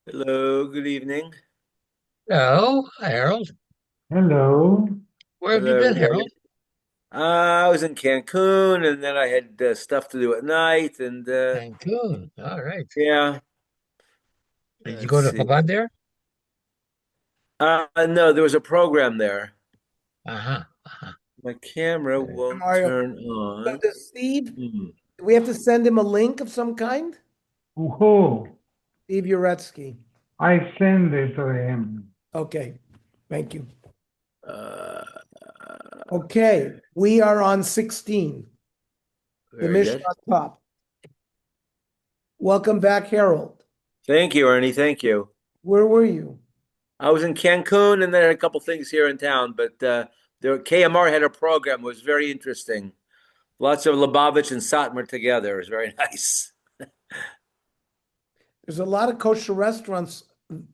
Hello, good evening. Hello, Harold. Hello. Where have you Hello, been, everybody. Harold? I was in Cancun, and then I had stuff to do at night, and Cancun. All right. yeah, Did you let's go to see. Chabad there? No, there was a program there. Uh-huh. Uh-huh. My camera won't Mario. turn So on. does Steve, Hmm. do we have to send him a link of some kind? Woohoo. Steve Uretsky. I send it to him. Okay, thank you. Uh, Okay, we are on 16, the very Mishnah good. top. Welcome back, Harold. Thank you, Ernie. Thank you. Where were you? I was in Cancun, and then I had a couple things here in town, but KMR had a program. It was very interesting. Lots of Lubavitch and Satmar together. It was very nice. There's a lot of kosher restaurants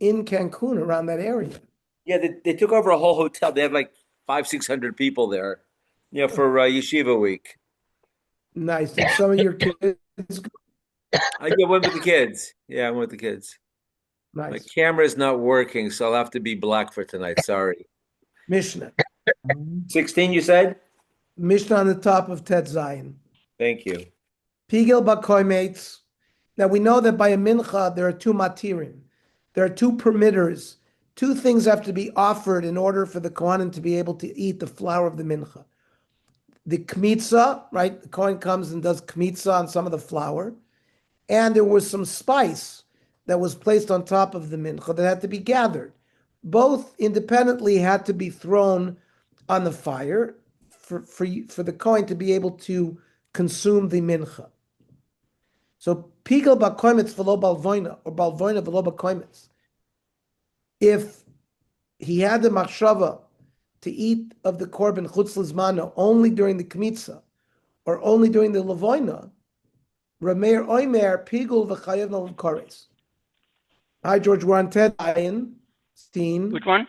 in Cancun around that area. Yeah, they took over a whole hotel. They have like 600 people there, for yeshiva week. Nice. Did some of your kids go? I went with the kids. Yeah, I went with the kids. My Nice. camera is not working, so I'll have to be black for tonight. Sorry. Mishnah. 16, you said? Mishnah on the top of Tet Zion. Thank you. Pigel Bakoimates. Now we know that by a mincha there are two matirim. There are two permitters. Two things have to be offered in order for the Kohanim to be able to eat the flour of the mincha. The kmitza, right? The Kohen comes and does kmitza on some of the flour. And there was some spice that was placed on top of the mincha that had to be gathered. Both independently had to be thrown on the fire for the Kohen to be able to consume the mincha. So pigel bakoimitz v'lo balvoina, or balvoina v'lo bakoimitz. If he had the machshava to eat of the korban chutz lizmano only during the kmitza or only during the lavoina, Rameir oimer pigul v'chayev no kores. Hi George, we're on Ted Ian, Which one?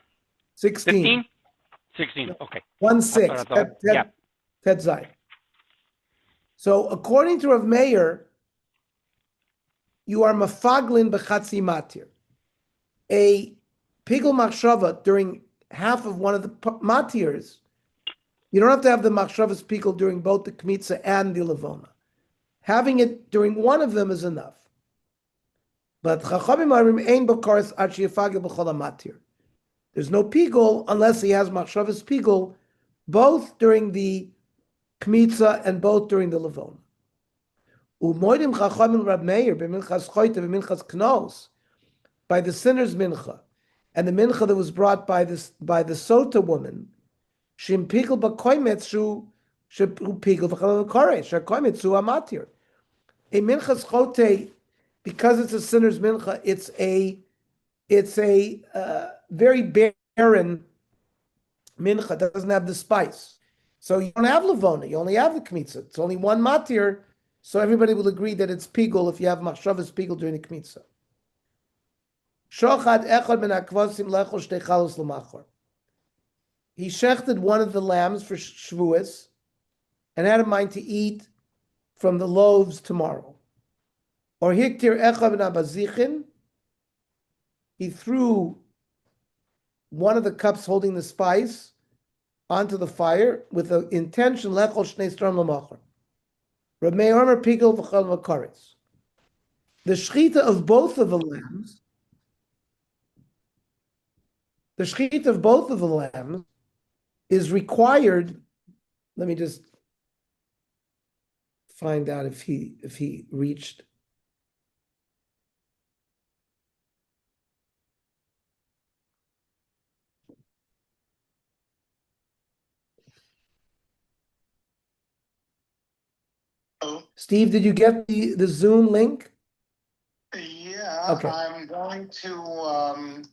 16, 15? 16. Okay. one That's what I six, thought. Yeah. Ted Zion. So according to Rav Meir, you are mafaglin b'chatzi matir. A pigul machshava during half of one of the matirs, you don't have to have the machshavas pigul during both the kmitza and the lavona. Having it during one of them is enough. But chachamim arim ein b'kares ad sheyafagel b'chol matir. There's no pigul unless he has machshavas pigul both during the kmitza and both during the lavona. Umoidim chachamim Rab Meir b'minchas choyte b'minchas knos, by the sinner's mincha, and the mincha that was brought by the sota woman, shim pigel b'koimetzu pigel v'chalav koresh koimetzu amatir. A minchas chote, because it's a sinner's mincha, it's a very barren mincha. Doesn't have the spice, so you don't have lavona. You only have the kmitza. It's only one matir, so everybody will agree that it's pigel if you have machshavas pigel during the kmitza. Shochad echad ben akvasim lechol shtei chalus l'machor. He shechted one of the lambs for Shavuos and had in mind to eat from the loaves tomorrow. Or hiktir echad ben abazichin. He threw one of the cups holding the spice onto the fire with the intention lechol shnei stram l'machor. Reb Meir Omer pigel v'chol v'karetz. The shechita of both of the lambs. The shechita of both of the lambs is required. Let me just find out if he reached. Oh, Steve, did you get the Zoom link? yeah, Okay. I'm going to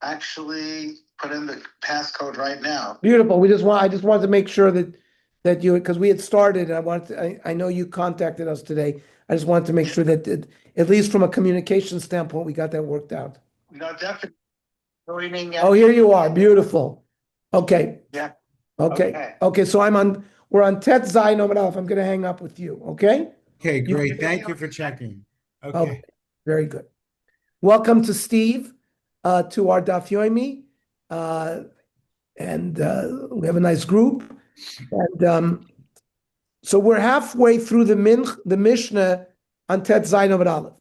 actually put in the passcode right now. Beautiful. I just wanted to make sure that you, because we had started, I know you contacted us today. I just wanted to make sure that at least from a communication standpoint, we got that worked out. No, definitely joining. Oh, here you are. Beautiful. Okay. Yeah. Okay. Okay. So we're on Tet Zayin Omen Aleph. I'm going to hang up with you. Okay. Okay, You- great. Thank you for checking. Okay. Okay. Very good. Welcome to Steve, to our Daf Yomi, and we have a nice group. And so we're halfway through the Mishnah on Tet Zayin Amud Aleph.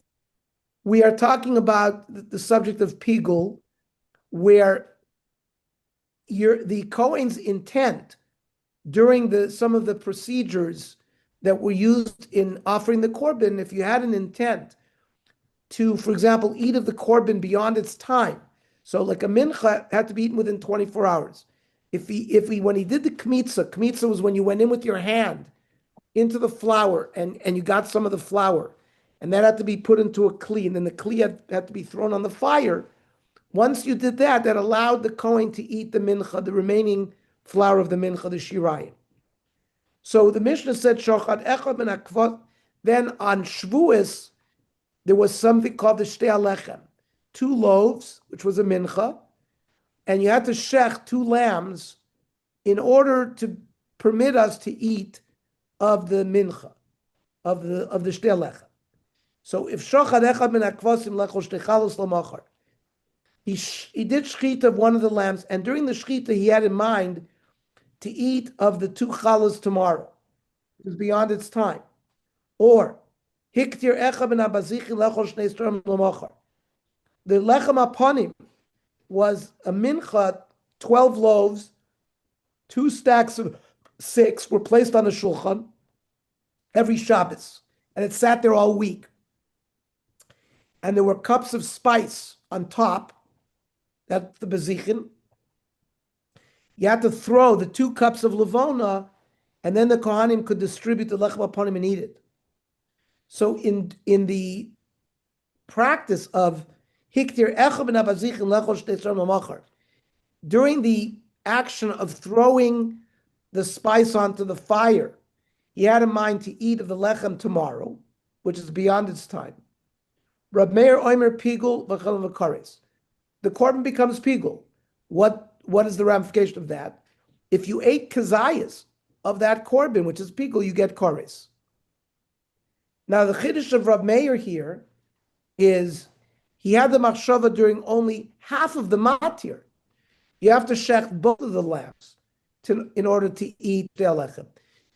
We are talking about the subject of Pigul, where the Kohen's intent during some of the procedures that were used in offering the korban, if you had an intent to, for example, eat of the korban beyond its time. So like a mincha had to be eaten within 24 hours. When he did the kmitza was when you went in with your hand into the flour and you got some of the flour, and that had to be put into a kli, and then the kli had to be thrown on the fire. Once you did that, that allowed the Kohen to eat the mincha, the remaining flour of the mincha, the shirayim. So the Mishnah said, Shochad echad min hakvot. Then on Shavuos, there was something called the shtei alechem, 2 loaves, which was a mincha, and you had to shech 2 lambs in order to permit us to eat of the mincha, of the shtei alechem. So if shochad echad min hakvosim lechol shtei chalos l'machar, he did shchita of one of the lambs, and during the shchita he had in mind to eat of the 2 chalos tomorrow. It was beyond its time. Or hiktir echad min habazichi lechol shnei strom l'machar. The lechem aponim was a mincha, 12 loaves, 2 stacks of 6 were placed on the shulchan every Shabbos, and it sat there all week. And there were cups of spice on top. That's the bezichin. You had to throw the 2 cups of levona, and then the kohanim could distribute the lechem aponim and eat it. So in the practice of hiktir echad min habazichin lechol shtei strom l'machar, during the action of throwing the spice onto the fire, he had in mind to eat of the lechem tomorrow, which is beyond its time. Rab Meir Omer Pigul v'chalav v'kares. The korban becomes Pigul. What is the ramification of that? If you ate kazayas of that korban, which is Pigul, you get kares. Now the chiddush of Rab Meir here is he had the machshava during only half of the matir. You have to shech both of the lambs in order to eat the lechem.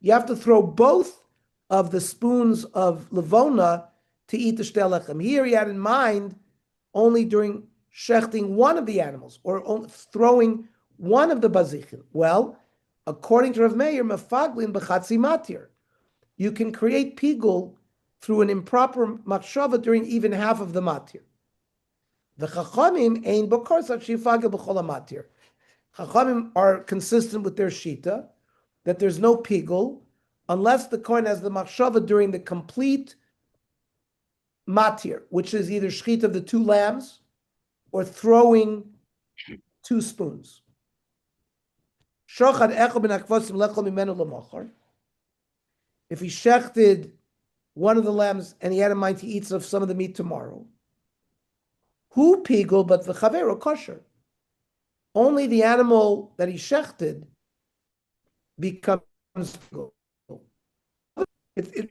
You have to throw both of the spoons of levona to eat the shtei lechem. Here he had in mind only during shechting one of the animals, or throwing one of the bazichin. Well, according to Rav Meir, mefaglin b'chatzi matir. You can create pigul through an improper machshava during even half of the matir. The chachamim ein b'kor shifagel b'chol matir. Chachamim are consistent with their shita that there's no pigul unless the kohen has the machshava during the complete matir, which is either shchita of the 2 lambs or throwing 2 spoons. Shochad echad min hakvosim lechol mimenu l'machar. If he shechted one of the lambs and he had in mind to eat of some of the meat tomorrow, hu pigul, but the chavero kosher. Only the animal that he shechted becomes pigul.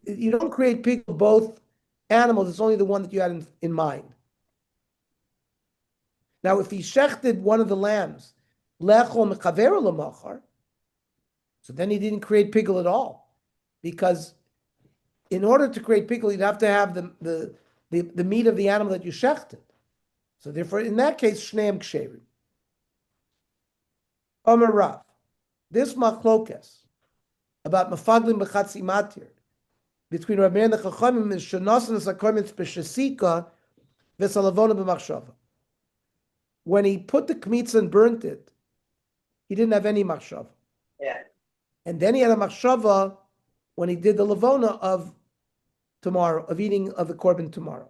You don't create pigul both animals, it's only the one that you had in mind. Now, if he shechted one of the lambs, lechol mechavero l'machar, so then he didn't create pigul at all, because in order to create pigul, you'd have to have the meat of the animal that you shechted. So therefore, in that case, shneim ksherim. Omer Rav, this machlokes about mafaglin b'chatzi matir between Rabbi and the Chachamim is shenosan esakomitz b'shesika v'salavona b'machshava. When he put the kmitza and burnt it, he didn't have any machshava. Yeah. And then he had a machshava when he did the lavona of tomorrow, of eating of the korban tomorrow.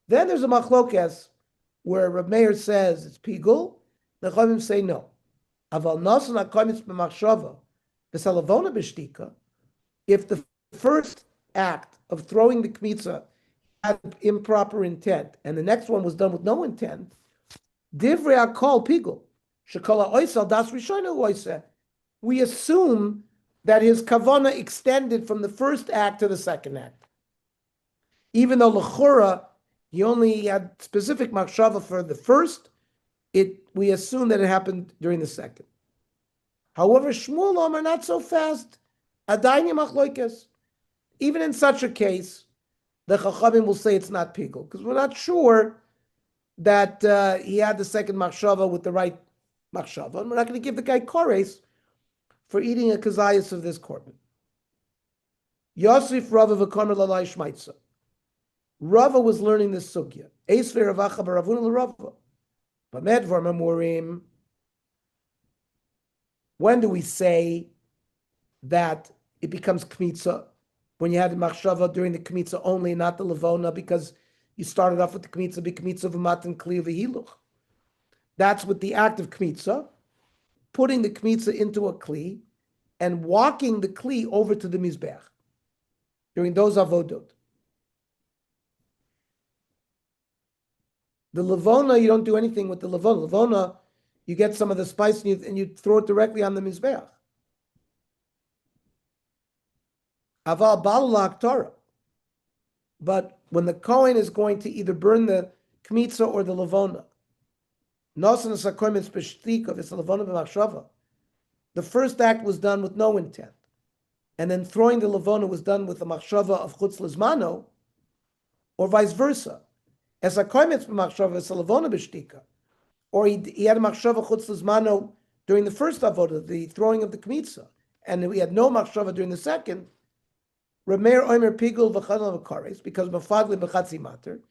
Then there's a machlokes where Reb Meir says it's pigul, the Chachamim say no. Aval nosan hakomitz b'machshava v'salavona b'shtika, if the first act of throwing the kmitza had improper intent, and the next one was done with no intent, divrei hakol pigul, shekola oisal das rishonu oiseh. We assume that his kavana extended from the first act to the second act, even though l'chura he only had specific machshava for the first, we assume that it happened during the second. However, Shmuel Omer, not so fast. Adayni machloikes. Even in such a case, the Chachamim will say it's not pigul, because we're not sure that he had the second machshava with the right machshava, and we're not going to give the guy kores for eating a kazayas of this korban. Yosef Rava v'komer lalai shmaitza. Rava was learning this sugya. Eisver Ravacha b'Ravuna l'Rava. B'medvar memurim. When do we say that it becomes kmitza? When you had the machshava during the kmitza only, not the levona, because you started off with the kmitza, b'kmitza v'matan kli v'hiluch. That's with the act of kmitza, putting the kmitza into a kli and walking the kli over to the mizbech during those avodot. The levona, you don't do anything with the levona. Levona, you get some of the spice and you throw it directly on the mizbech. Aval balulak Torah. But when the Kohen is going to either burn the kmitza or the levona, the first act was done with no intent, and then throwing the levona was done with the machshava of chutz lizmano, or vice versa. As a koimetz b'machshava, as a levona b'shtika, or he had a machshava chutz lizmano during the first avodah, the throwing of the kmitza, and we had no machshava during the second. Rameir oimer pigul v'chadal v'kares, because mafagli b'chatzi mater.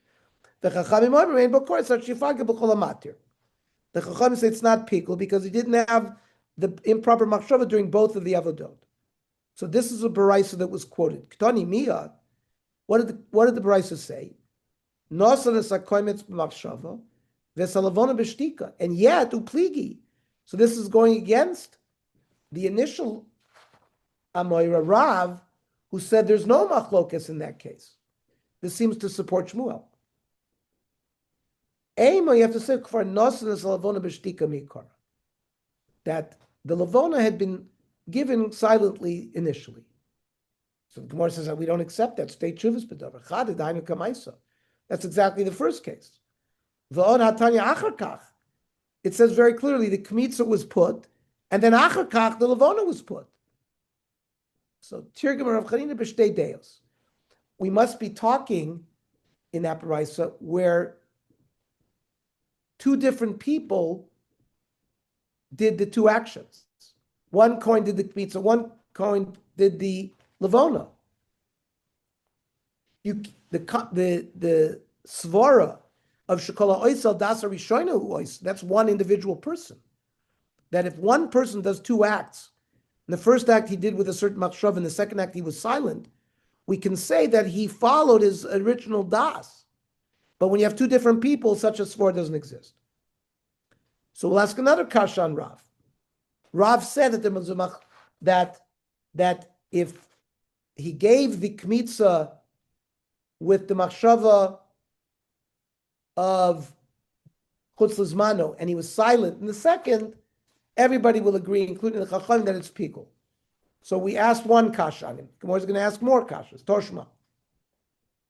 The chachamim oimer ein b'kores shifagli b'chol mater. The chachamim say it's not pigul because he didn't have the improper machshava during both of the avodot. So this is a baraisa that was quoted. Ktani miyad. What did the baraisa say? Nosan es hakoimetz b'machshava v'salavona b'shtika, and yet upligi. So this is going against the initial Amoira Rav, who said there's no machlokes in that case. This seems to support Shmuel. Ema, you have to say for nosan es lavona b'shtika mikara, that the lavona had been given silently initially. So the Gemara says that we don't accept that. State shuvas b'davar chad dainu kamaisa. That's exactly the first case. V'od hatanya achar kach. It says very clearly the kmitza was put, and then achar kach the lavona was put. So Tirgum Rav Chanina b'shtei deos. We must be talking in that baraisa where two different people did the two actions. One coin did the kmitza, one coin did the levona. The svara of shekola oisel dasa rishoina ois, that's one individual person. That if one person does two acts, in the first act he did with a certain machshav, in the second act he was silent, we can say that he followed his original das. But when you have two different people, such a svara doesn't exist. So we'll ask another kasha on Rav. Rav said that there was that if he gave the kmitza with the machshava of chutz lizmano and he was silent in the second, everybody will agree, including the chacham, that it's pikul. So we asked one kasha on him. Gemara is going to ask more kashas. Toshma.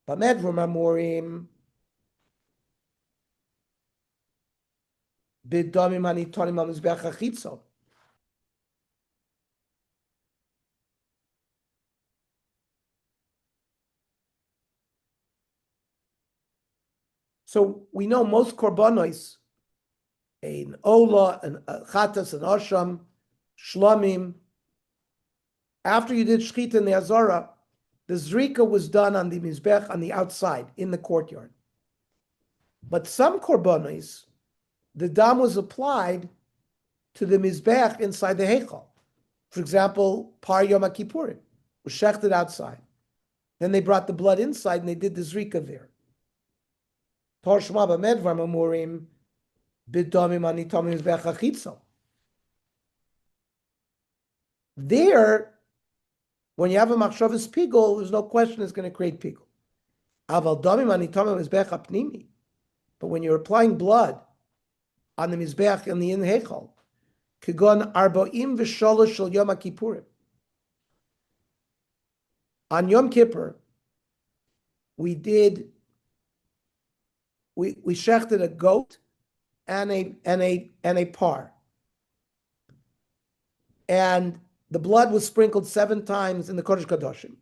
Bamedvur mamorim b'damim hanitonim al mizbeach hachitzon. So we know most korbanos, in Ola, and Chatas, and Asham, Shlamim, after you did Shchita in the Azara, the Zrika was done on the Mizbech on the outside, in the courtyard. But some korbanos, the dam was applied to the Mizbech inside the Heichal. For example, Par Yom Kippurim was shechted outside. Then they brought the blood inside and they did the Zrika there. Torshma b'medvar mamurim b'damim anitamim mizbech hachitzon. There, when you have a machshavas pigul, there's no question it's going to create pigul. Aval damim anitamim mizbech hapnimi. But when you're applying blood on the mizbech and the in heichal, kigon arbaim v'shalosh shel Yom Kippurim. On Yom Kippur, we did we shechted a goat and a par. And the blood was sprinkled 7 times in the Kodesh Kadoshim.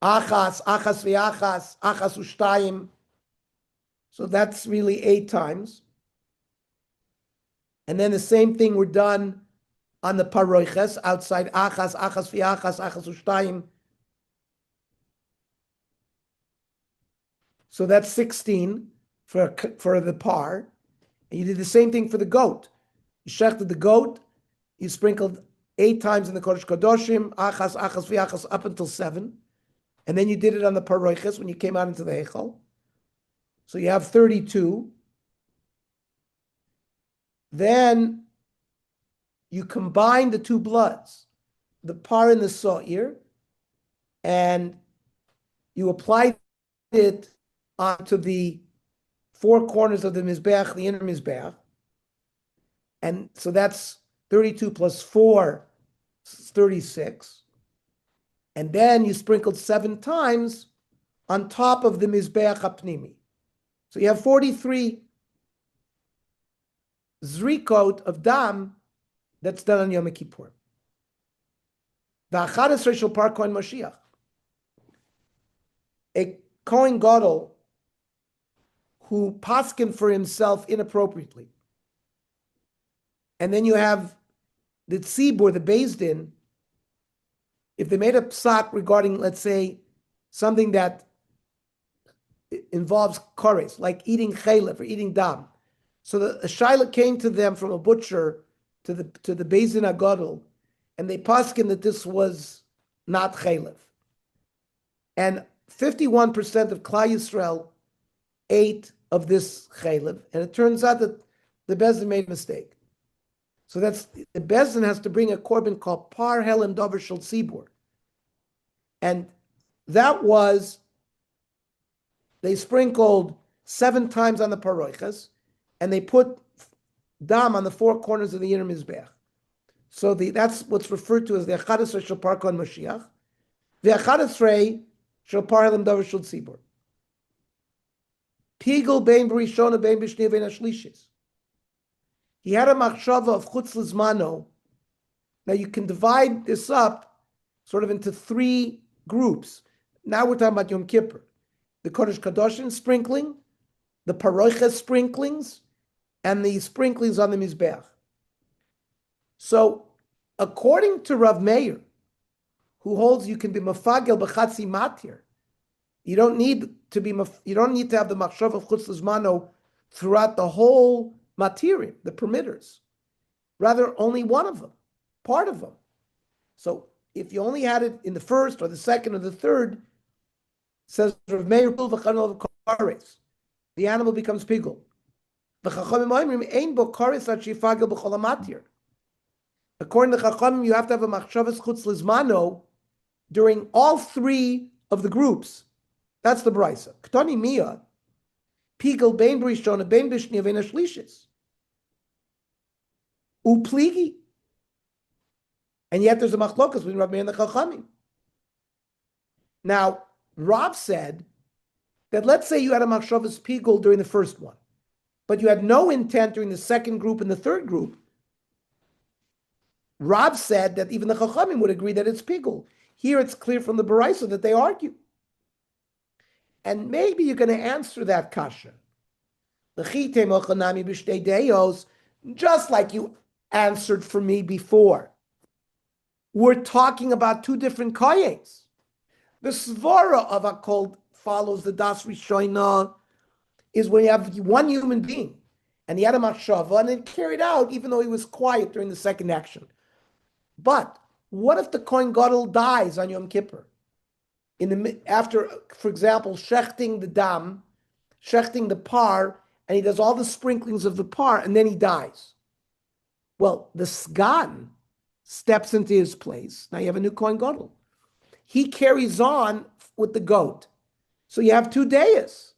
Achas v'achas, achas u'shtayim. So that's really 8 times. And then the same thing were done on the paroiches outside achas v'achas, achas u'shtayim. So that's 16 for the par. And you did the same thing for the goat. You shechted the goat, you sprinkled 8 times in the Kodesh Kadoshim, achas v'achas, up until 7. And then you did it on the paroiches when you came out into the Heichal. So you have 32. Then you combine the 2 bloods, the par and the sa'ir, and you apply it onto the 4 corners of the Mizbeach, the inner Mizbeach. And so that's 32 plus 4, 36. And then you sprinkled 7 times on top of the Mizbeach HaPnimi. So you have 43 zrikot of dam that's done on Yom Kippur. The Achadesrei shel Par Kohen Mashiach. A Kohen Gadol who paskin for himself inappropriately. And then you have the tzibur, the Beis Din, if they made a psak regarding, let's say, something that involves kores, like eating chaylev or eating dam. So the shaila came to them from a butcher to the Beis Din HaGadol, and they paskin that this was not chaylev. And 51% of Klal Yisrael ate of this chaylev, and it turns out that the Beis Din made a mistake. So that's the Beis Din has to bring a korban called par helen dover shel tzibur, and that was they sprinkled 7 times on the paroiches, and they put dam on the 4 corners of the inner mizbeach. So that's what's referred to as the Achadesrei shel Par Kohen Mashiach, the Achadesrei shel Par helen dover shel tzibur. Pigel bein b'rishona bein b'shniya bein hashlishis. He had a machshava of chutz lizmano. Now you can divide this up sort of into 3 groups. Now we're talking about Yom Kippur. The Kodesh Kadoshim sprinkling, the paroiches sprinklings, and the sprinklings on the Mizbeach. So, according to Rav Meir, who holds you can be mafagel b'chatzi matir, you don't need to have the machshava of chutz lizmano throughout the whole materia, the permitters. Rather, only one of them, part of them. So if you only had it in the first or the second or the third, says Rav Meir, the animal becomes pigul. According to Chachamim, you have to have a machshavas chutz lizmano during all 3 of the groups. That's the brisa. Ktani mia, pigul bein b'rishona bein b'shniya bein hashlishis. Upligi. And yet there's a machlokas between Rav Meir and the Chachamim. Now, Rav said that let's say you had a machshavas pigul during the first one, but you had no intent during the second group and the third group. Rav said that even the Chachamim would agree that it's pigul. Here it's clear from the Baraisa that they argue. And maybe you're going to answer that kasha. Just like you answered for me before. We're talking about 2 different koyens. The svara of Akol follows the Das Rishoina is when you have one human being and he had a machshava and it carried out even though he was quiet during the second action. But what if the Kohen Gadol dies on Yom Kippur? After, for example, shechting the dam, shechting the par, and he does all the sprinklings of the par, and then he dies. Well, the Sgan steps into his place. Now you have a new Kohen Gadol. He carries on with the goat. So you have 2 days.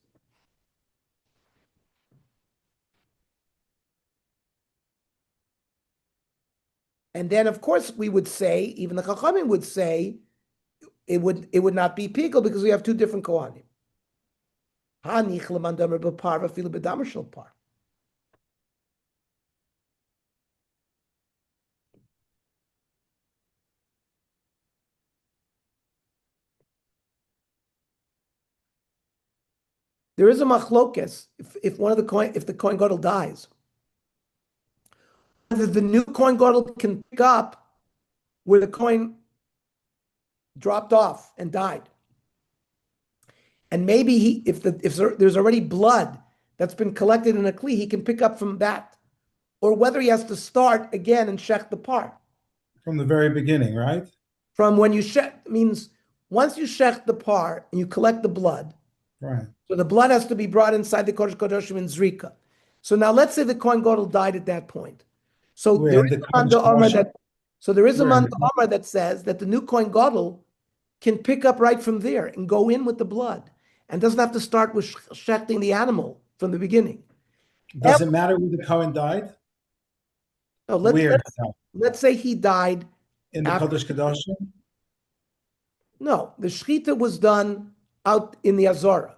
And then, of course, we would say, even the Chachamim would say, it would not be pigel because we have two different kohanim. Hanich lemandamer b'parva filu b'damer shel par. There is a machlokes if one of the coin if the coin gadol dies, whether the new coin gadol can pick up where the coin dropped off and died, and maybe if there's already blood that's been collected in a kli, he can pick up from that, or whether he has to start again and shech the par from the very beginning, right? from when you shech means once you shech the par and you collect the blood. Right. So the blood has to be brought inside the Kodesh Kodashim in Zrika. So now let's say the Kohen Gadol died at that point. So there is a Manda Amar that says that the new Kohen Gadol can pick up right from there and go in with the blood and doesn't have to start with shechting the animal from the beginning. Does it matter where the Kohen died? No, let's say he died in the Kodesh Kodashim. No, the shechita was done out in the Azara.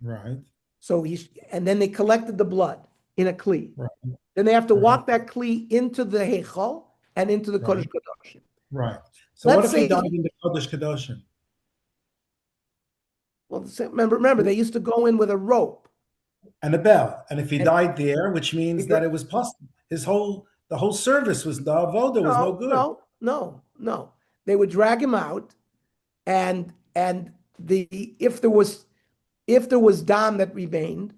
Right. So and then they collected the blood in a kli. Right. Then they have to walk that kli into the heichal and into the Kodesh Kodashim. Right. So what if he died in the Kodesh Kodashim? Well, remember, they used to go in with a rope and a bell. And if he died there, which means that it was possible, the whole service was the avoda was no good. No. They would drag him out, and if there was dam that remained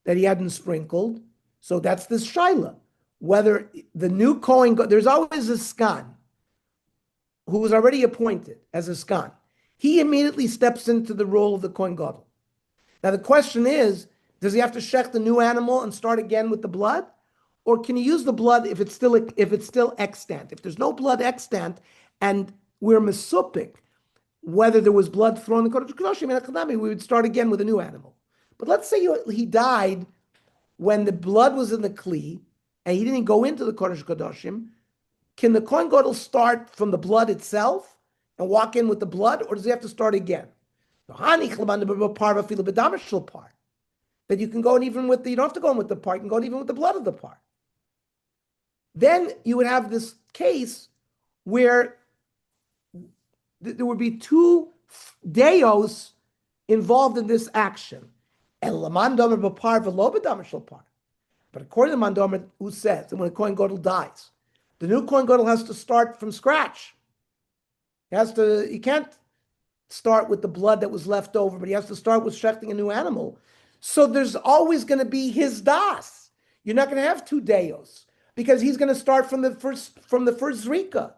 that he hadn't sprinkled, so that's this shaila. Whether the new Kohen, there's always a skan who was already appointed as a skan. He immediately steps into the role of the Kohen Gadol. Now the question is, does he have to shech the new animal and start again with the blood? Or can he use the blood if it's still extant? If there's no blood extant and we're mesupik, whether there was blood thrown in the Kodesh Kodashim, we would start again with a new animal. But let's say he died when the blood was in the kli and he didn't go into the Kodesh Kodashim. Can the Kohen Gadol start from the blood itself and walk in with the blood, or does he have to start again? That you can go in even with you don't have to go in with the part, you can go in even with the blood of the part. Then you would have this case where there would be two deos involved in this action. But according to the Mandomer, who says that when a Kohen Gadol dies, the new Kohen Gadol has to start from scratch. He can't start with the blood that was left over, but he has to start with shechting a new animal. So there's always going to be his das. You're not going to have two deos because he's going to start from the first zrika.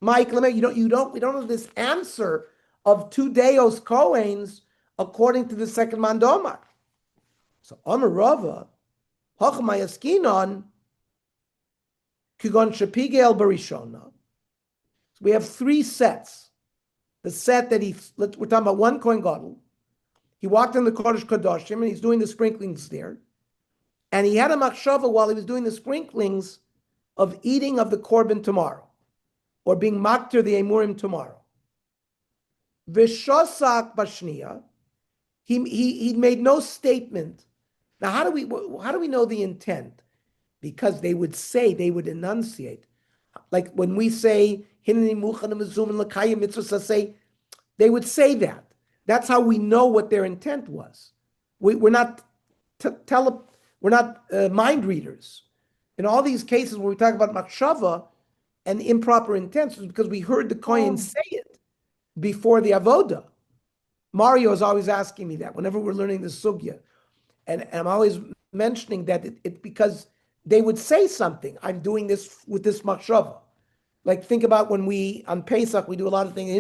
Mike, we don't have this answer of two deos kohains according to the second mandomar. So Amar Rava, Hachmayaskinon, Kigon Shapigel Barishona. So we have three sets. The set that we're talking about one Kohen Gadol. He walked in the Kodesh Kodashim and he's doing the sprinklings there. And he had a machshava while he was doing the sprinklings of eating of the korban tomorrow, or being makter the emurim tomorrow. Vishosak bashniya, he made no statement. Now, how do we know the intent? Because they would enunciate. Like when we say, they would say that. That's how we know what their intent was. We're not mind readers. In all these cases where we talk about machshava and improper intent, it's because we heard the kohen say it before the avoda. Mario is always asking me that whenever we're learning the sugya, and I'm always mentioning that it because they would say something. I'm doing this with this machshava. Like think about when on Pesach we do a lot of things.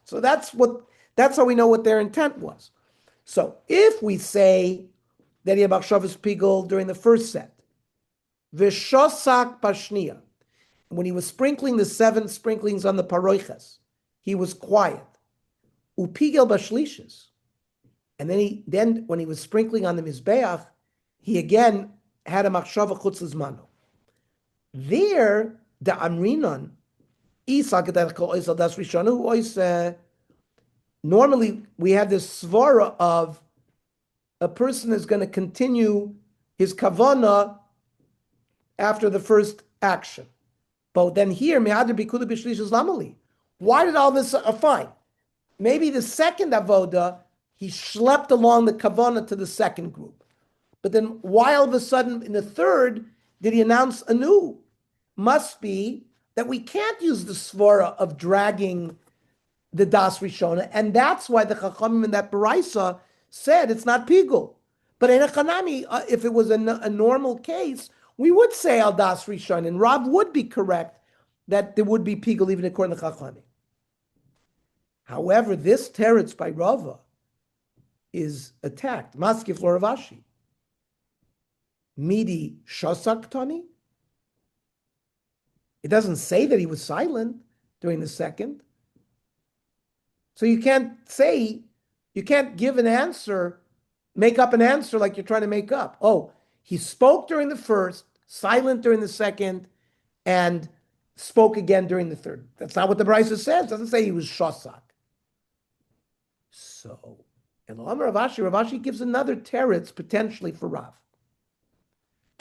So that's how we know what their intent was. So if we say that he had machshavas pigul during the first set, v'shosak pashnia, when he was sprinkling the 7 sprinklings on the paroiches, he was quiet. Upigel bashlishis, and then when he was sprinkling on the mizbeach, he again had a machshava chutz zmano. There, the amrinon Normally, we have this svara of a person is going to continue his kavana after the first action. But then here, why did all this, fine. Maybe the second avoda, he schlepped along the kavana to the second group. But then why all of a sudden in the third did he announce anew? Must be that we can't use the svara of dragging the das rishona, and that's why the chachamim in that baraisa said it's not pigul. But in a chanami, if it was a normal case, we would say al das rishon, and Rav would be correct that there would be pigul even according to chachamim. However, this teretz by Rava is attacked. Maskif lo Rav Ashi. Midi shosak tani. It doesn't say that he was silent during the second. So you can't give an answer, make up an answer like you're trying to make up. Oh, he spoke during the first, silent during the second, and spoke again during the third. That's not what the Brisa says. It doesn't say he was shosak. So, in the Rav Ashi gives another teretz potentially for Rav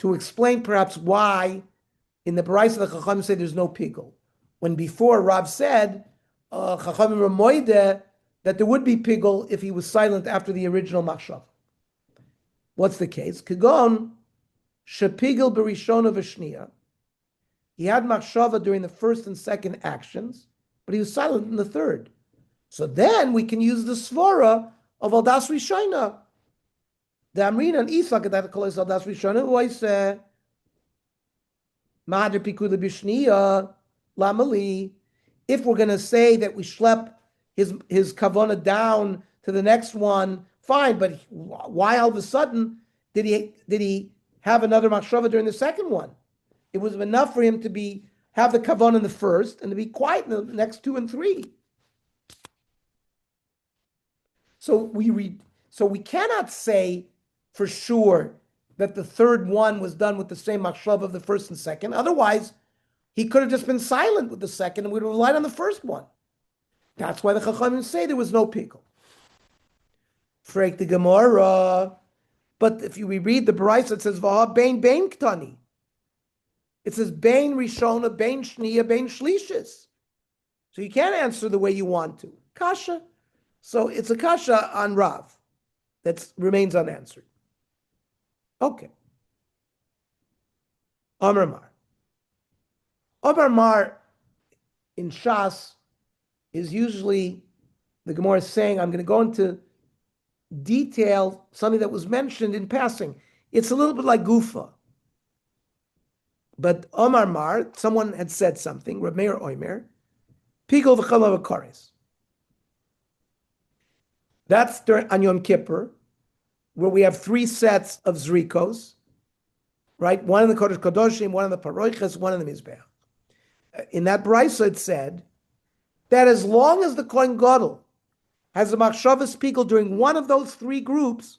to explain perhaps why in the Brisa the Chacham say there's no pigul, when before Rav said Chachamim Ramoide that there would be pigul if he was silent after the original machshava. What's the case? Kagon shepigul berishona v'shniya. He had machshava during the first and second actions, but he was silent in the third. So then we can use the svara of aldas rishona. The Amrina and Isak that calls aldas rishona who I say Mahadir pikula b'shniya lamali. If we're going to say that we schlep his kavana down to the next one, fine. But why all of a sudden did he have another machshava during the second one? It was enough for him to have the kavana in the first and to be quiet in the next 2 and 3. So we cannot say for sure that the third one was done with the same machshava of the first and second. Otherwise, he could have just been silent with the second and would have relied on the first one. That's why the Chachamim say there was no pigul. Freak the Gemara. But if we read the Baraisa, it says, Vaha bein ktani. It says, bein rishona, bein shniya, bein shlishis. So you can't answer the way you want to. Kasha. So it's a kasha on Rav that remains unanswered. Okay. Amar Mar. Amar Mar in Shas is usually, the Gemara is saying, I'm going to go into detail something that was mentioned in passing. It's a little bit like Gufa. But Amar Mar, someone had said something, Reb Meir Oimer, Pigol v'chalav v'kares. That's on Yom Kippur, where we have 3 sets of zrikos, right? One in the Kodesh Kodoshim, one in the Paroiches, one in the Mizbeach. In that brisa, it said that as long as the Kohen Gadol has a machshavas pigul during one of those 3 groups,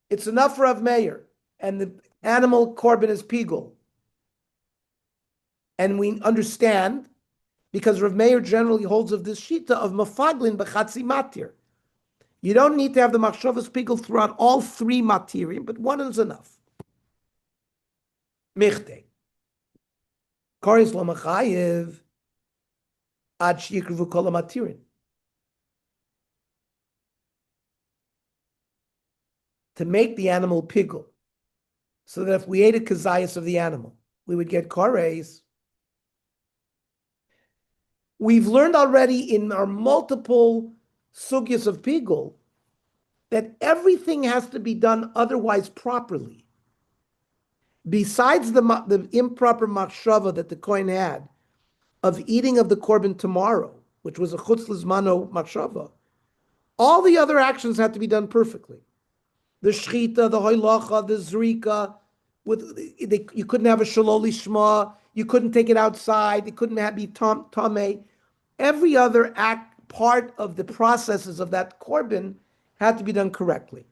it's enough for Rav Meir, and the animal korban is pigul. And we understand, because Rav Meir generally holds of this shita of mafaglin b'chatzi matir. You don't need to have the machshavas pigul throughout all 3 matirim, but one is enough. Michte. Koris lo machayev ad sheyikruvu kol hamatirin. To make the animal pigul, so that if we ate a kazayas of the animal, we would get kores. We've learned already in our multiple sugyas of pigul that everything has to be done otherwise properly. Besides the improper machshava that the Kohen had of eating of the korban tomorrow, which was a chutz lizmano machshava, all the other actions had to be done perfectly. The shchita, the hoilacha, the zrika, you couldn't have a shaloli shma, you couldn't take it outside, it couldn't be tameh. Every other part of the processes of that korban had to be done correctly.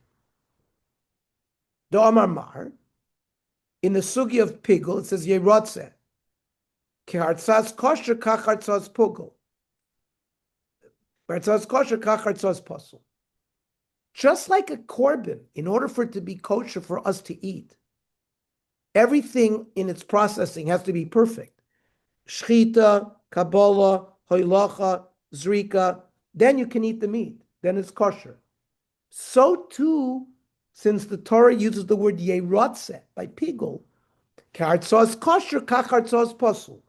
The Amar Mar, in the sugi of pigul, it says yerotze. Kihartzas kosher kachartzas pugel. Hartzas kosher kachartzas pasul. Just like a korban, in order for it to be kosher for us to eat, everything in its processing has to be perfect. Shchita, Kabbalah, Hoilacha, Zrika, then you can eat the meat. Then it's kosher. So too, since the Torah uses the word yerotze by pigul, kartzos kosher, kachartzos pasul.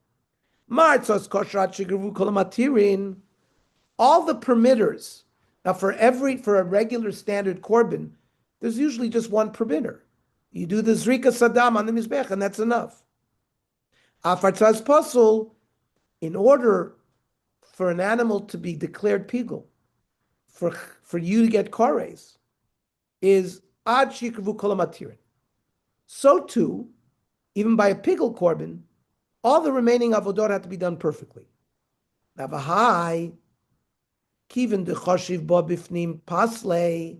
Martzos kosher atchigavu kolamatirin. All the permitters. Now, for a regular standard korban, there's usually just one permitter. You do the zrika sadam on the mizbech, and that's enough. Afartzas pasul, in order for an animal to be declared pigul, for you to get kores, is ad shikavu kolamatirin. So too, even by a pigul korban, all the remaining avodot have to be done perfectly. Now, v'hai, kiven de choshiv bo bifnim pasle.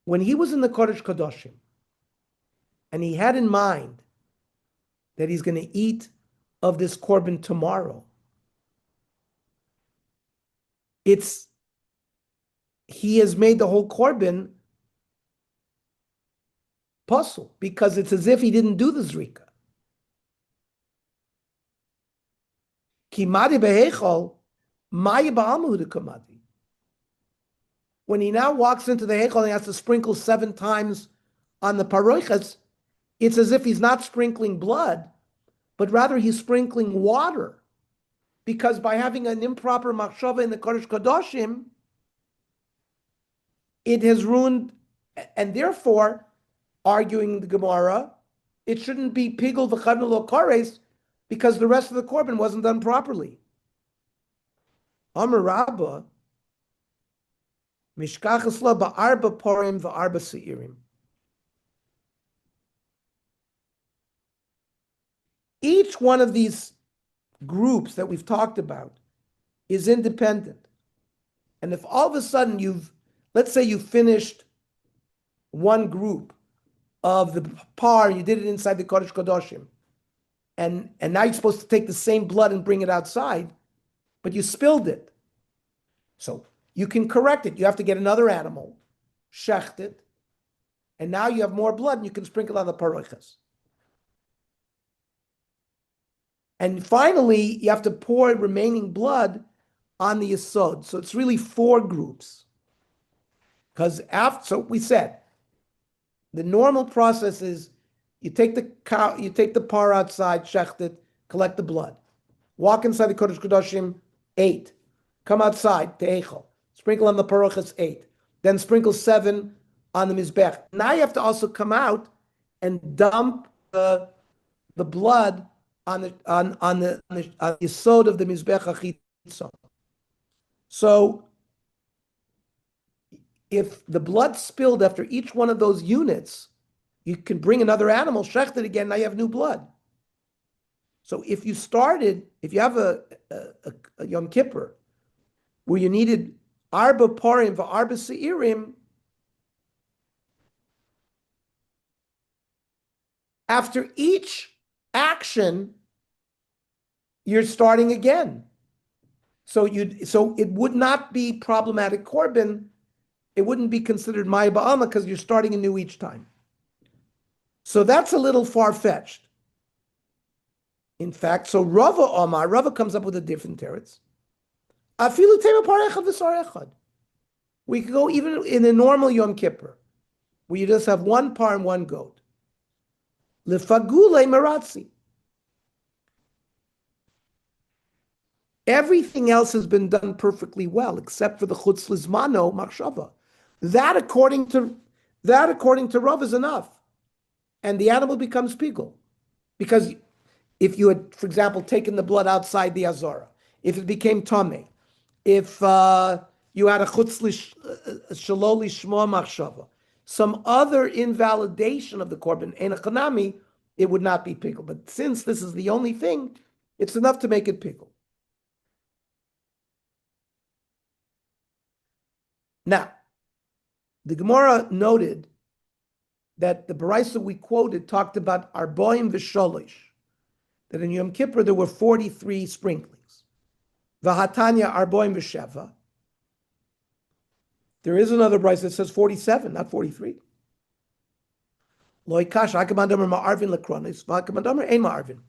When he was in the Kodesh Kadoshim, and he had in mind that he's going to eat of this korban tomorrow, he has made the whole korban puzzle, because it's as if he didn't do the zrika. Kimadi behechol, maya ba'almu de kamadi. When he now walks into the hechol and he has to sprinkle 7 times on the paroiches, it's as if he's not sprinkling blood, but rather he's sprinkling water. Because by having an improper machshava in the Kodesh Kadoshim, it has ruined, and therefore, arguing the Gemara, it shouldn't be pigul v'chavnu lo kores, because the rest of the korban wasn't done properly. Amar Rabba, mishkachas lo ba'arba porim v'arba seirim. Each one of these groups that we've talked about is independent. And if all of a sudden let's say you finished one group of the par, you did it inside the Kodesh Kadoshim, and now you're supposed to take the same blood and bring it outside, but you spilled it. So you can correct it. You have to get another animal, shecht it, and now you have more blood and you can sprinkle on the paroiches. And finally, you have to pour remaining blood on the yesod. So it's really 4 groups. Because so we said, the normal process is you take the par outside, shecht it, collect the blood. Walk inside the Kodesh Kodashim, 8. Come outside, te'echel. Sprinkle on the parochas, 8. Then sprinkle 7 on the mizbech. Now you have to also come out and dump the blood on the yesod of the mizbech hachitzon. So if the blood spilled after each one of those units, you can bring another animal, shecht it again, now you have new blood. So if you have a Yom Kippur where you needed arba parim v'arba seirim, after each action, you're starting again. So it would not be problematic korban. It wouldn't be considered maya ba'alma because you're starting anew each time. So that's a little far-fetched. In fact, so Rava comes up with a different teretz. Afilu tema par echad v'sar echad. We could go even in a normal Yom Kippur, where you just have one par and one goat. Lefagule maratzi. Everything else has been done perfectly well, except for the chutz lizmano machshava. That according to Rav is enough, and the animal becomes pigul. Because if you had, for example, taken the blood outside the azara, if it became tameh, if you had a chutz shaloli shmo machshava, some other invalidation of the korban, ein chanami, it would not be pigul. But since this is the only thing, it's enough to make it pigul. Now, the Gemara noted that the Baraisa we quoted talked about Arboim v'Sholish, that in Yom Kippur there were 43 sprinklings. V'Hatanya Arboim v'Sheva. There is another Baraisa that says 47, not 43. Loikash Hakamandamer Ma'arvin Lekronis, V'Hakamandamer Ein Ma'arvin.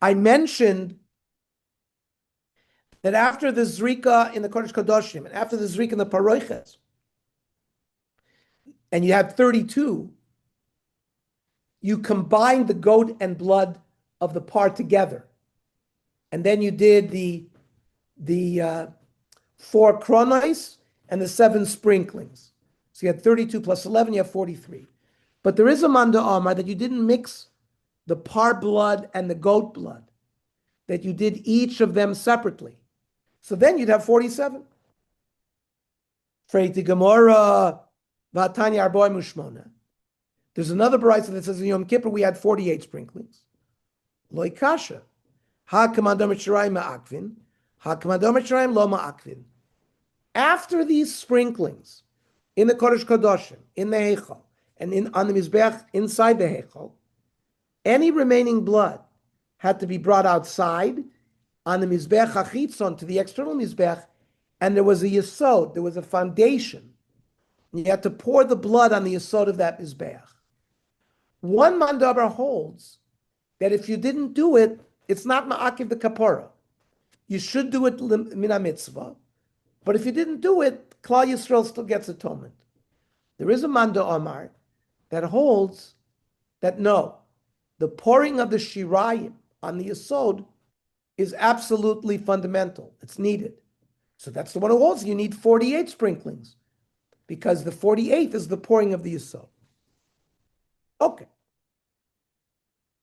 I mentioned that after the Zrika in the Kodesh Kadoshim, and after the Zrika in the Paroiches, and you had 32, you combined the goat and blood of the par together. And then you did the 4 chronos and the 7 sprinklings. So you had 32 plus 11, you have 43. But there is a Manda Amar that you didn't mix the par blood and the goat blood, that you did each of them separately. So then you'd have 47. Freiti Gemara, Vatanya Arboim Ushmona. There's another Baraisa that says in Yom Kippur we had 48 sprinklings. Loi kasha. Ha kamadam shiraim ma'akvin. Ha kamadam shiraim lo ma'akvin. After these sprinklings, in the Kodesh Kadoshim, in the Heichal, and on the Mizbeach inside the Heichal, any remaining blood had to be brought outside on the Mizbeach HaChitzon to the external Mizbeach, and there was a Yesod, there was a foundation. You had to pour the blood on the Yesod of that Mizbeach. One Mandabar holds that if you didn't do it, it's not Ma'akiv the Kapara. You should do it Mina Mitzvah, but if you didn't do it, Klal Yisrael still gets atonement. There is a Manda Omar that holds that no, the pouring of the Shirayim on the Yesod is absolutely fundamental. It's needed. So that's the one who holds you need 48 sprinklings, because the 48th is the pouring of the Yesod. Okay.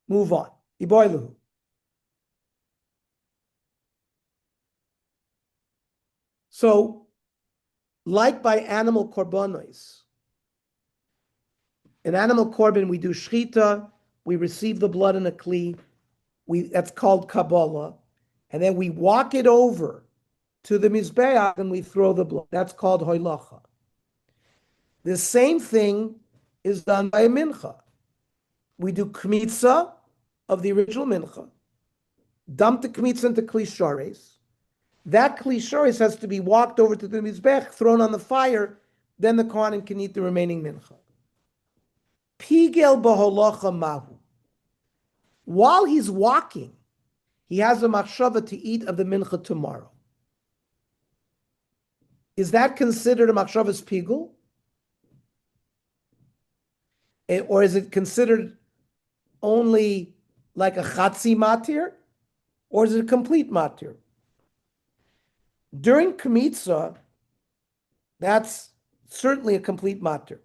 Move on. Iboiluhu. So, like by animal korbanos, in animal korban we do shchita, we receive the blood in a kli, that's called Kabbalah, and then we walk it over to the Mizbeach and we throw the blood. That's called Hoilacha. The same thing is done by a mincha. We do kmitza of the original mincha, dump the kmitza into kli shares. That kli shares has to be walked over to the Mizbeach, thrown on the fire, then the Kohanim can eat the remaining mincha. Pigel b'holacha mahu. While he's walking, he has a machshava to eat of the mincha tomorrow. Is that considered a machshava's pigul? Or is it considered only like a chatzi matir? Or is it a complete matir? During kmitza, that's certainly a complete matir.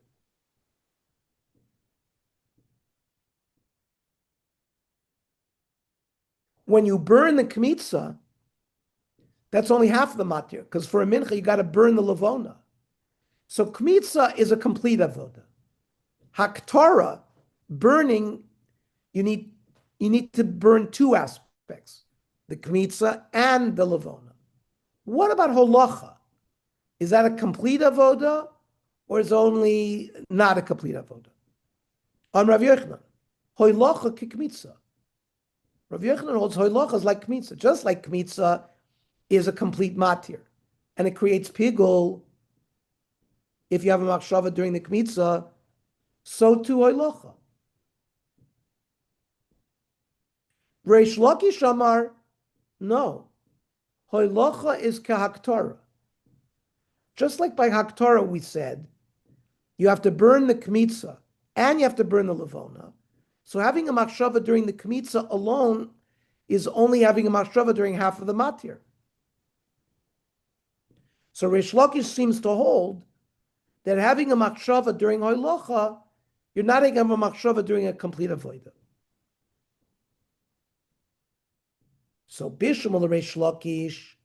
When you burn the kmitza, that's only half of the matir, because for a mincha you got to burn the levona. So kmitza is a complete avoda. Haktara, burning, you need to burn 2 aspects, the kmitza and the levona. What about holacha? Is that a complete avoda, or is only not a complete avoda? On Rav Yochanan, holacha kikmitza. Rav Yochanan holds holacha is like kmitza, just like kmitza is a complete matir, and it creates pigul if you have a machshava during the kmitza. So too holacha. Reish Lakish Amar, no. Holacha is kahaktara. Just like by haktara we said, you have to burn the kmitza and you have to burn the levona. So having a machshava during the kmitza alone is only having a machshava during half of the matir. So Reish Lakish seems to hold that having a machshava during holacha, you're not going to have a machshava during a complete avodah. So Bishmul Reish Lakish,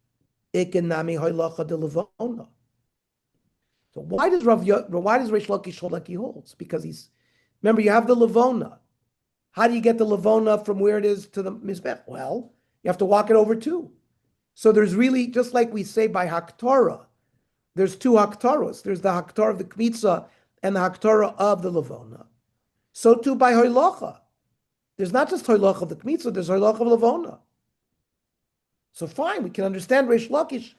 Ikenami holacha de levona. So why does Reish Lakish hold like he holds? Because remember, you have the levona. How do you get the levona from where it is to the mizbech? Well, you have to walk it over too. So there's really, just like we say by haktorah, there's 2 haktaros. There's the haktar of the kmitza and the Haktorah of the Levona, so too by Hoilocha. There's not just Hoilocha of the Kmitza, there's Hoilocha of Levona. So fine, we can understand Reish Lakish,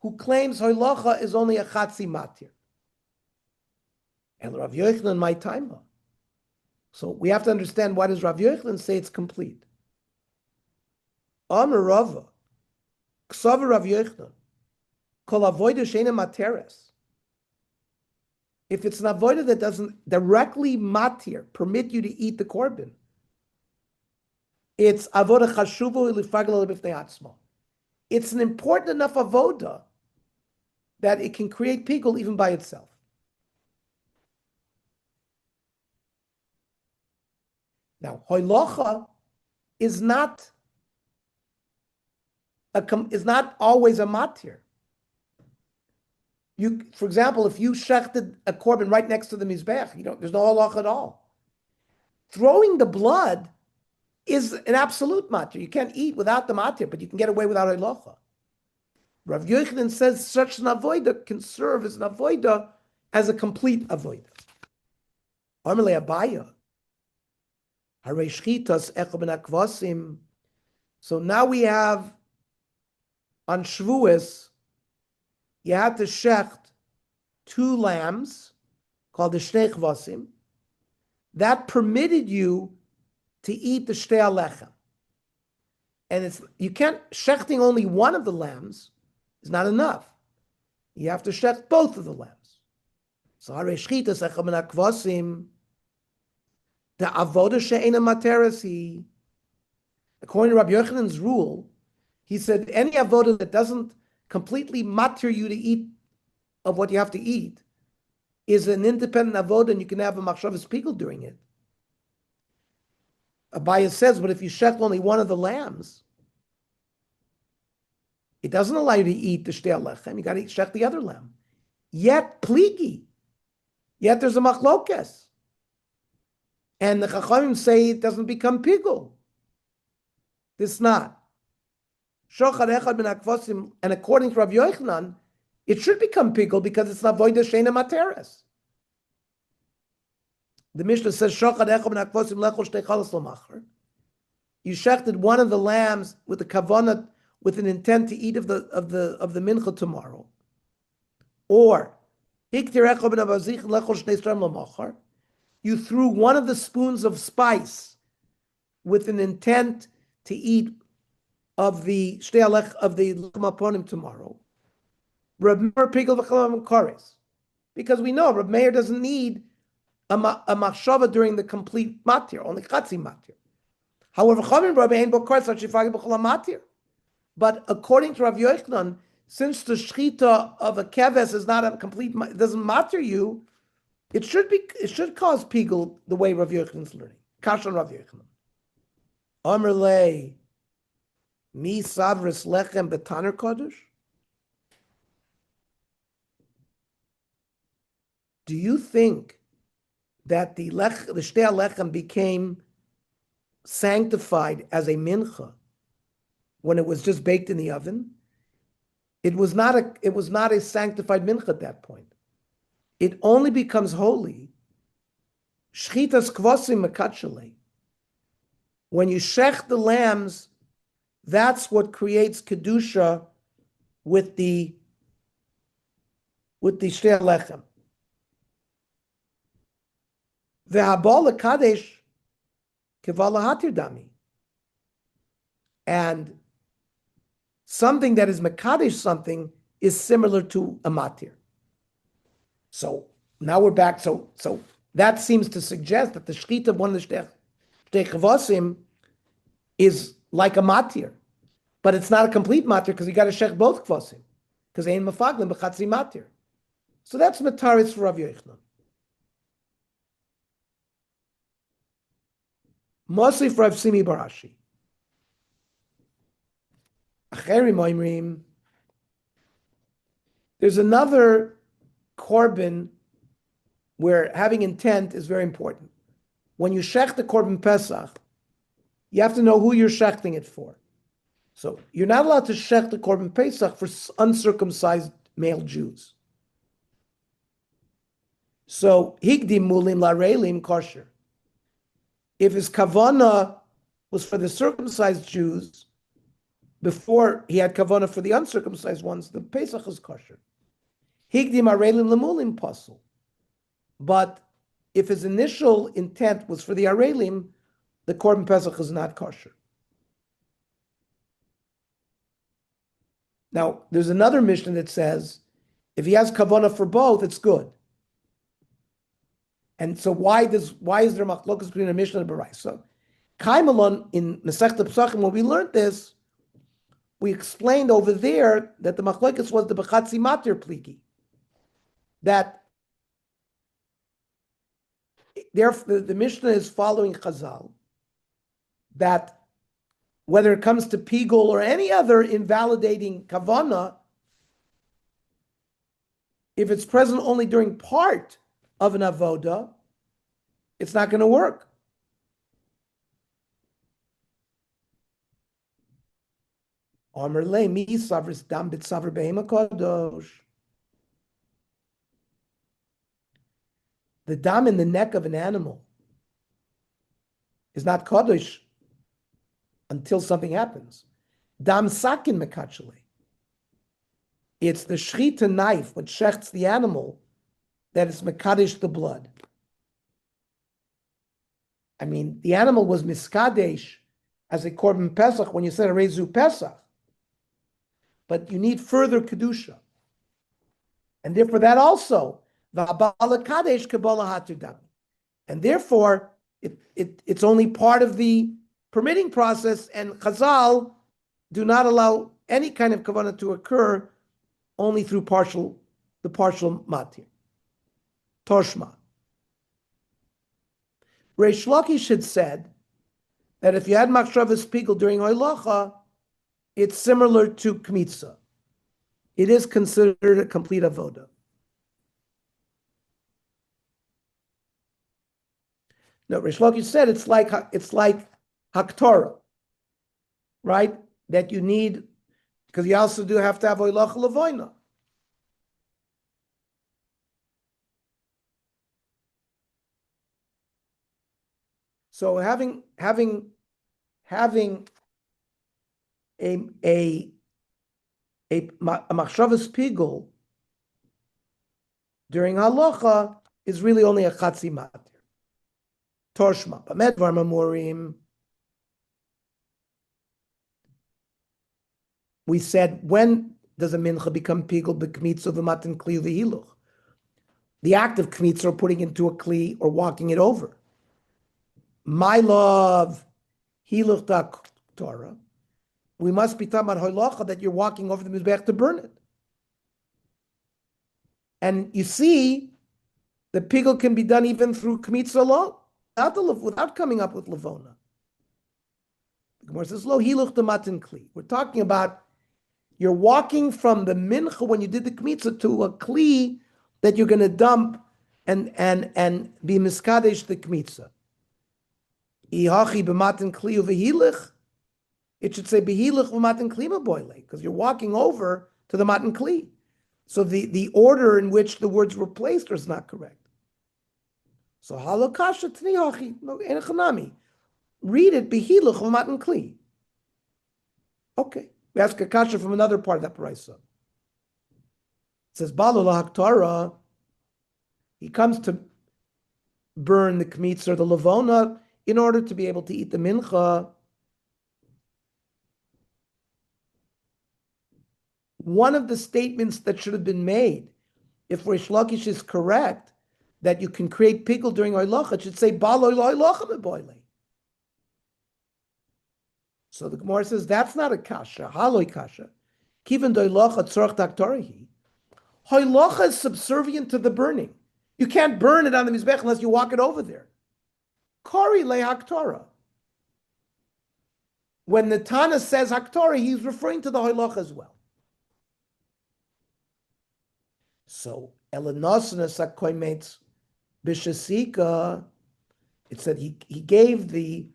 who claims Hoilocha is only a Chatzi Matir. And Rav Yochanan, my time. So we have to understand, why does Rav Yochanan say it's complete? Amar Rava, Ksav Rav Yochanan, Kol Avoida Sheina Materes. If it's an avoida that doesn't directly matir, permit you to eat the korban, it's avoda chashuvo ilifagla lebifnei atzmo. It's an important enough avoda that it can create pigul even by itself. Now, hoilocha is not always a matir. For example, if you shechted a korban right next to the mizbech, there's no halacha at all. Throwing the blood is an absolute matir. You can't eat without the matir, but you can get away without halacha. Rav Yochanan says such an avoida can serve as an avoida as a complete avoida. Amalei Abaya, Harei shchitas echo ben akvasim. So now we have on Shavuos, you had to shecht 2 lambs called the shnei chvasim. That permitted you to eat the shtei alechem. And you can't, shechting only one of the lambs is not enough. You have to shecht both of the lambs. So harei shchitas echa min hakvasim, the avoda she'ena materasi. According to Rabbi Yochanan's rule, he said any avoda that doesn't completely matir you to eat of what you have to eat is an independent avoda, and you can have a machshavas pigul during it. Abaya says, but if you shecht only one of the lambs, it doesn't allow you to eat the shtei alechem. You got to shecht the other lamb. Yet pligi, yet there's a machlokes, and the chachamim say it doesn't become pigul. This not. And according to Rav Yochanan, it should become pigul because it's not voida sheina materes. The Mishnah says, you shechted one of the lambs with the kavanah, with an intent to eat of the mincha tomorrow. Or you threw one of the spoons of spice with an intent to eat of the shtei alech of the lechem aponim tomorrow. Reb Meir pigul v'chalam kores, because we know Reb Meir doesn't need a machshava during the complete matir, only chatzi matir. However, Chamin Rabbi ein bo kores shifagi b'chalam matir. But according to Rav Yochanan, since the shchita of a keves is not a complete, it doesn't matter you, it should cause pigul the way Rav Yochanan's learning. Kashan Rav Yochanan. Amar lei. Mi savris lechem betaner kodesh? Do you think that the shtei alechem became sanctified as a mincha when it was just baked in the oven? It was not a sanctified mincha at that point. It only becomes holy shchitas kvasim mekatshele. When you shech the lambs, that's what creates kedusha with the shtei alechem. Ve'habal kadesh kevala hatir dami. And something that is mekadesh something is similar to a matir. So now we're back. So that seems to suggest that the shchita of one of the shtei chavasim is like a matir, but it's not a complete matir because you got to shech both kvasim because they ain't mafaglim b'chatzi matir. So that's mataris for Rav Yochanan. Mostly for Rav Simi Barashi. Acheri moimrim. There's another korban where having intent is very important. When you shech the korban Pesach, you have to know who you're shechting it for. So you're not allowed to shech the korban Pesach for uncircumcised male Jews. So higdim mulim larelim kosher. If his kavana was for the circumcised Jews before he had kavana for the uncircumcised ones, the Pesach is kosher. Higdim arelim lemulim pasul. But if his initial intent was for the arelim, the korban Pesach is not kosher. Now, there's another Mishnah that says if he has kavana for both, it's good. And so why is there machlokas between a Mishnah and a Baraisa? So, Kaimalon in Masechta Pesachim, when we learned this, we explained over there that the machlokas was the bechatzi matir pligi. That therefore the Mishnah is following Chazal, that whether it comes to pigul or any other invalidating kavana, if it's present only during part of an avoda, it's not going to work. The dam in the neck of an animal is not kadosh until something happens. Dam sakin mekachale. It's the shchita knife which shechts the animal that is mekadesh the blood. I mean, the animal was miskadesh as a korban pesach when you said a rezu pesach, but you need further kedusha, and therefore that also v'abala kadesh kabbalah hatudam, and therefore it's only part of the permitting process, and Chazal do not allow any kind of kavanah to occur only through the partial matir. Toshma. Reish Lakish had said that if you had machshavas pigul during hoilacha, it's similar to kmitza. It is considered a complete avoda. No, Reish Lakish said it's like haktorah, right? That you need, because you also do have to have hoilacha levoina. So having a machshavas pigul during halacha is really only a chatzi matir. Toshma, b'medvar mamurim. We said, when does a mincha become pigul b'kmitza v'matan kli v'hiluch? The act of kmitza, or putting into a kli or walking it over. My love, hiluch da Torah. We must be talking about hoilacha, that you're walking over the mizbech to burn it. And you see, the pigul can be done even through kmitza alone, without coming up with levona. The Gemara says, lo hiluch da matan kli. We're talking about you're walking from the mincha when you did the kmitza to a kli that you're going to dump and be miskadesh the kmitza. Ihachi b'matan kli uvehilich. It should say behilich v'matan kli maboile, because you're walking over to the matan kli. So the order in which the words were placed is not correct. So halakasha tni hachi no enechanami. Read it behilich v'matan kli. Okay, we ask a kasha from another part of that parasha. It says balu lahaktara. He comes to burn the kmitz or the levona in order to be able to eat the mincha. One of the statements that should have been made, if Reish Lakish is correct, that you can create pigul during hoilacha, it should say balo hoilacha meboile. So the Gemara says that's not a kasha, haloi kasha. Kiven doilacha tzorach daktorihi. Hoilacha is subservient to the burning. You can't burn it on the mizbech unless you walk it over there. Kori le haktorah. When the Tana says haktorah, he's referring to the hoilacha as well. So Elanosanas akoimetz b'shasika. It said he gave the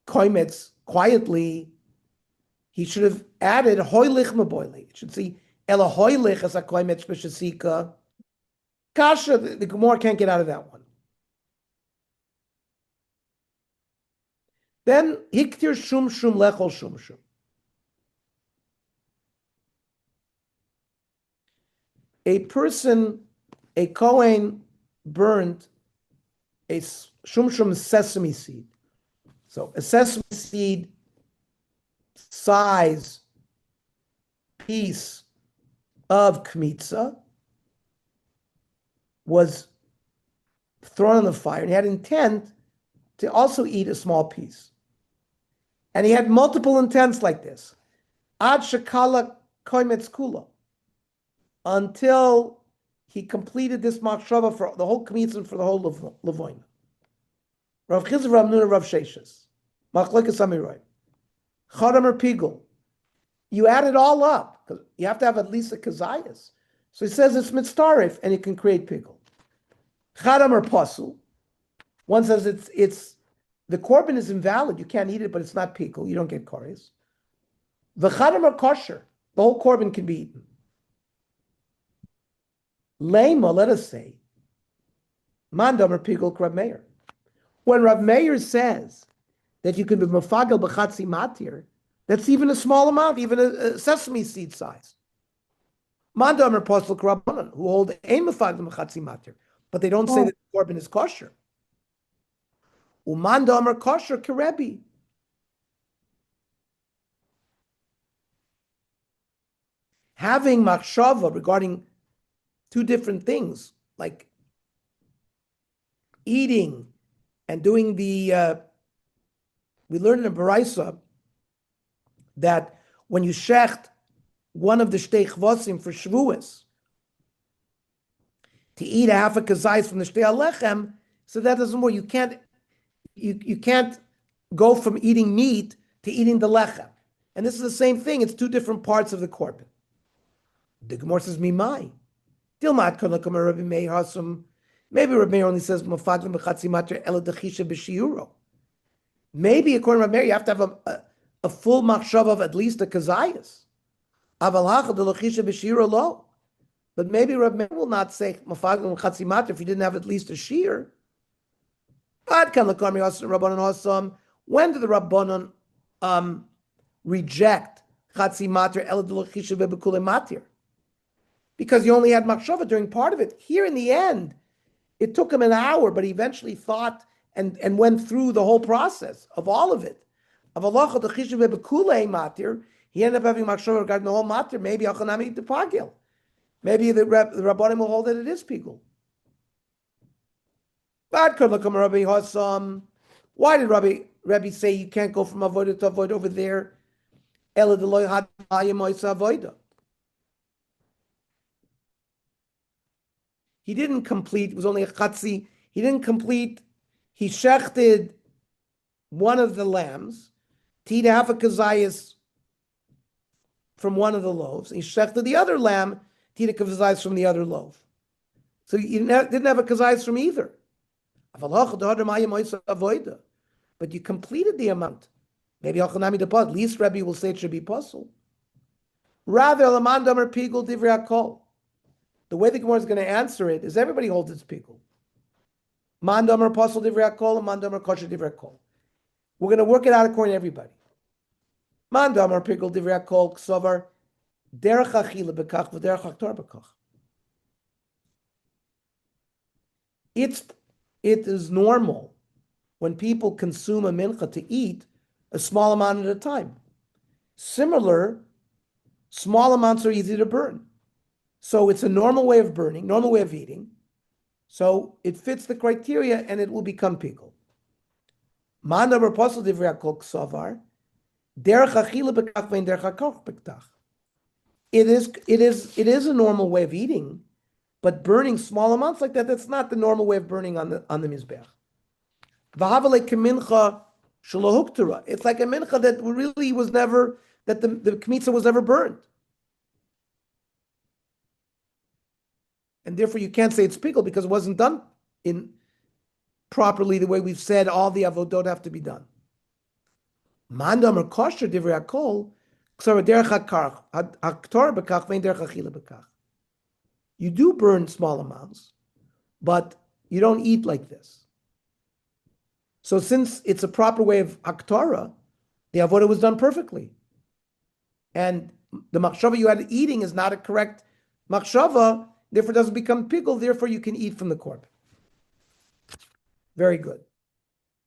koimetz quietly. He should have added hoilich maboile. It should see ela hoilich as akoimetz b'shasika. Kasha, the Gemara can't get out of that one. Then hiktir shum shum lechol shum shum. A person, a Kohen, burned a shum shum sesame seed. So a sesame seed size piece of kmitza was thrown on the fire, and he had intent to also eat a small piece. And he had multiple intents like this. Ad shekala koimetz kula. Until he completed this machshava for the whole kmitza and for the whole levoina. Rav Chizr, Rav Nuna, Rav Sheshes. Machlokes Amiroi. Chadam or Pigul. You add it all up, because you have to have at least a kazayas. So he says it's mitztarif, and it can create Pigul. Chadam or Pasul. One says it's the korban is invalid. You can't eat it, but it's not Pigul. You don't get kores. The Chadam or kosher. The whole korban can be eaten. Lema, let us say, Mandam or Pigul Rav Meir. When Rav Meir says that you can be mafagel b'chatzi matir, that's even a small amount, even a sesame seed size. Mandam or Posel Rabbanan, who hold a mafagel b'chatzi matir, but they don't say that the korban is kosher. Umandam or kosher kerebi. Having machshava regarding two different things, like eating and doing the, we learned in Baraisa that when you shecht one of the shtei chvosim for Shavuos, to eat a half a kazayis from the shtei alechem, so that doesn't work. You can't go from eating meat to eating the lechem. And this is the same thing. It's two different parts of the korban. The Gemara says, Mimai. Dilmat kon Rabbi Meir hasum. Maybe Rabbi Meir only says mafaglim b'chatzi matir ela dechisha b'shiuro. Maybe according to Rabbi Meir, you have to have a full machshav of at least a kazayas. Aval hacha de dechisha b'shiuro lo. But maybe Rabbi Meir will not say mafaglim b'chatzi matir if you didn't have at least a shear. Ad kan l'kami hasum Rabbanon hasum. When did the Rabbanon reject chatzi matir ela dechisha b'bekule matir? Because you only had machshava during part of it. Here in the end, it took him an hour, but he eventually thought and went through the whole process of all of it. Of Allah, the chishuv bebekule matir, he ended up having machshava regarding the whole matir. Maybe achanami the pagil. Maybe the rabbanim will hold that it is pigul. Why did Rabbi say you can't go from avodah to avodah over there? Ela deloy had avodah. He didn't complete, it was only a chatzi. He didn't complete, he shechted one of the lambs to eat half a kazayas from one of the loaves. He shechted the other lamb to eat a kazayas from the other loaf. So you didn't have a kazayas from either. But you completed the amount. Maybe at least Rabbi will say it should be puzzle. Rather, Lamandam or Pigul Divrei HaKol. The way the Gemara is going to answer it is everybody holds its pigul. Mandam or Apostle Divrei HaKol, mandam or Kosher Divrei HaKol. We're going to work it out according to everybody. Mandam or Pigul Divrei HaKol, Ksovar, Derech Achila Bekach, V'derech Haktor Bekach. It is normal when people consume a mincha to eat a small amount at a time. Similar, small amounts are easy to burn. So it's a normal way of burning, normal way of eating. So it fits the criteria and it will become pickle. It is a normal way of eating, but burning small amounts like that, that's not the normal way of burning on the mizbeach. It's like a mincha that really was never, that the kmitza was never burned. And therefore, you can't say it's pickle because it wasn't done in properly the way we've said all the avodot have to be done. Mandam or kosher divrei hakol, you do burn small amounts, but you don't eat like this. So since it's a proper way of Haktorah, the avodah was done perfectly. And the machshava you had eating is not a correct machshava, therefore it doesn't become pigul, therefore you can eat from the korban. Very good.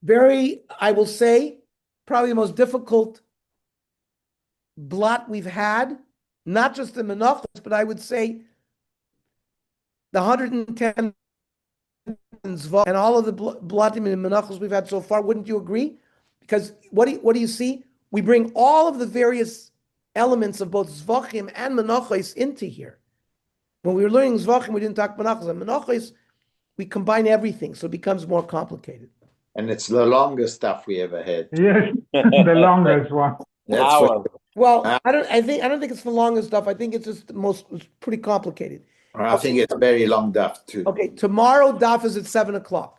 Very, I will say, probably the most difficult blot we've had, not just the Menachos, but I would say the 110 and all of the blotim and Menachos we've had so far. Wouldn't you agree? Because what do you see? We bring all of the various elements of both Zvachim and Menachos into here. When we were learning Zvachim, we didn't talk Menachos. And Menachos, we combine everything, so it becomes more complicated. And it's the longest stuff we ever had. Yes, the longest one. That's for, Well, I don't think it's the longest stuff. I think it's just it's pretty complicated. I think it's very long daf too. Okay, tomorrow daf is at 7:00.